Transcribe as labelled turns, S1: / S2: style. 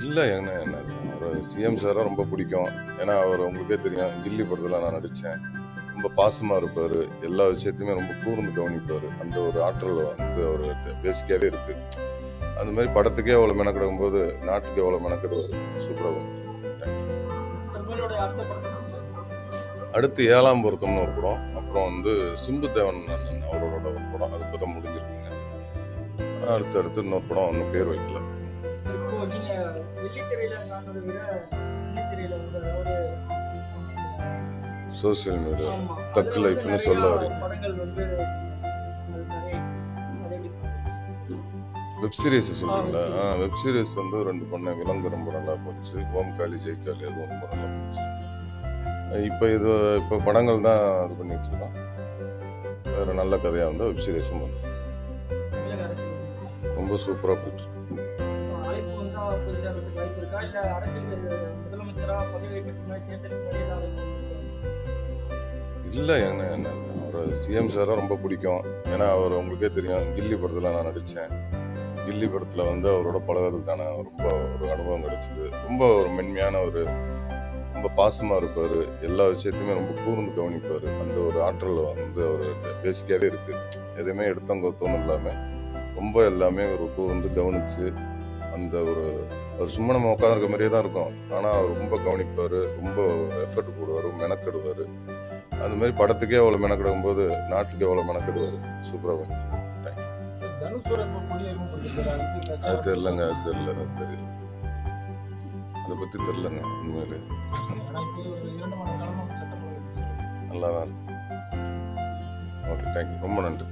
S1: இல்லை என்ன ஒரு சிஎம் சாரை ரொம்ப பிடிக்கும். ஏன்னா அவர் உங்களுக்கே தெரியும், கில்லி படத்தில் நான் நடித்தேன். ரொம்ப பாசமாக இருப்பார், எல்லா விஷயத்தையுமே ரொம்ப கூர்ந்து கவனிப்பார். அந்த ஒரு ஆற்றல் வந்து அவர் பேசிக்காகவே இருக்குது. அந்த மாதிரி படத்துக்கே அவ்வளோ மெனக்கிடும் போது நாட்டுக்கு எவ்வளோ மெனக்கிடுவார். சூப்பராக. அடுத்து 7ஆம் பொருத்தம்னு ஒரு படம், அப்புறம் வந்து சிம்பு தேவன் அவரோட ஒரு படம், அது இப்போ தான் முடிஞ்சிருக்குங்க. அடுத்து இன்னொரு படம் ஒன்றும் பேர் வைக்கல. சோசியல் மீடியா தக்கு லைஃப்னு சொல்ல வரீங்க. வெப் சீரிஸ் சொல்றீங்களா? வெப் சீரிஸ் வந்து 2 பண்ணேன். விலங்கு ரொம்ப நல்லா போச்சு, ஓம் காளி ஜெய்காலி அதுவும் ரொம்ப நல்லா போச்சு. இப்போ படங்கள் தான் இது பண்ணிட்டு இருக்கோம். வேற நல்ல கதையாக வந்து வெப் சீரிஸும் வந்து ரொம்ப சூப்பராக போயிட்டு. இல்லை என்ன ஒரு சிஎம் சாரை ரொம்ப பிடிக்கும். ஏன்னா அவர் உங்களுக்கே தெரியும், கில்லி படத்தில் நான் நடித்தேன். கில்லி படத்தில் வந்து அவரோட பழகிறதுக்கான ரொம்ப ஒரு அனுபவம் கிடைச்சிது. ரொம்ப ஒரு மென்மையான ஒரு ரொம்ப பாசமாக இருப்பார், எல்லா விஷயத்தையுமே ரொம்ப கூர்ந்து கவனிப்பார். அந்த ஒரு ஆற்றல் வந்து அவர் பேசிக்காகவே இருக்குது. எதுவுமே எடுத்தங்கொத்தோன்னு இல்லாமல் ரொம்ப எல்லாமே ஒரு கூர்ந்து கவனித்து, அந்த ஒரு சும்மா நம்ம உட்காந்துருக்க மாதிரியே தான் இருக்கும். ஆனால் அவர் ரொம்ப கவனிப்பார், ரொம்ப எஃபர்ட் போடுவார், மெனக்கெடுவார். அந்த மாதிரி படத்துக்கே அவ்வளோ மெனக்கிடும் போது நாட்டுக்கு எவ்வளோ மெனக்கெடுவார். சூப்பராக பண்ணி. அது தெரியலங்க, அதை பற்றி தெரிலங்க. உண்மையிலே நல்லா தான் இருக்கு. ஓகே, தேங்க்யூ, ரொம்ப நன்றி.